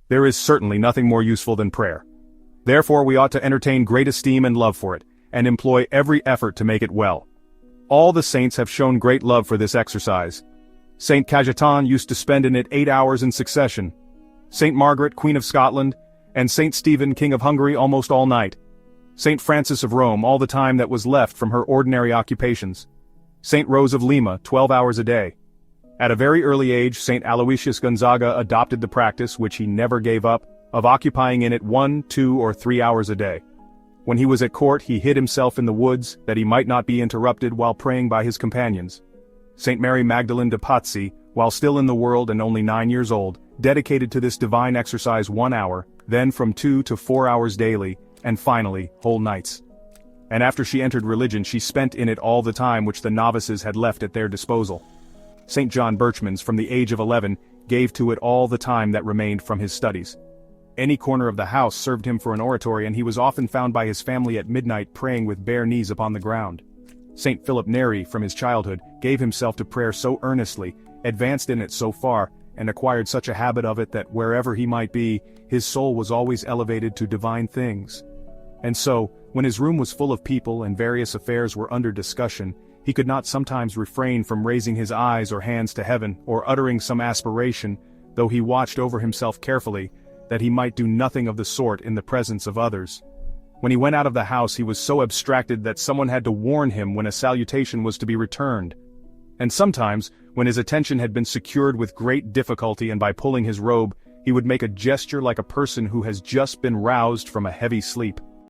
There is certainly nothing more useful than prayer. Therefore we ought to entertain great esteem and love for it, and employ every effort to make it well. All the saints have shown great love for this exercise. Saint Cajetan used to spend in it 8 hours in succession. Saint Margaret, Queen of Scotland, and Saint Stephen, King of Hungary, almost all night. Saint Francis of Rome, all the time that was left from her ordinary occupations. Saint Rose of Lima, 12 hours a day. At a very early age, Saint Aloysius Gonzaga adopted the practice, which he never gave up, of occupying in it 1, 2, or 3 hours a day. When he was at court, he hid himself in the woods, that he might not be interrupted while praying by his companions. Saint Mary Magdalene de Pazzi, while still in the world and only 9 years old, dedicated to this divine exercise 1 hour, then from 2 to 4 hours daily, and finally, whole nights. And after she entered religion, she spent in it all the time which the novices had left at their disposal. Saint John Birchmans, from the age of 11, gave to it all the time that remained from his studies. Any corner of the house served him for an oratory, and he was often found by his family at midnight praying with bare knees upon the ground. Saint Philip Neri, from his childhood, gave himself to prayer so earnestly, advanced in it so far, and acquired such a habit of it that wherever he might be, his soul was always elevated to divine things. And so, when his room was full of people and various affairs were under discussion, he could not sometimes refrain from raising his eyes or hands to heaven, or uttering some aspiration, though he watched over himself carefully, that he might do nothing of the sort in the presence of others. When he went out of the house he was so abstracted that someone had to warn him when a salutation was to be returned. And sometimes, when his attention had been secured with great difficulty and by pulling his robe, he would make a gesture like a person who has just been roused from a heavy sleep.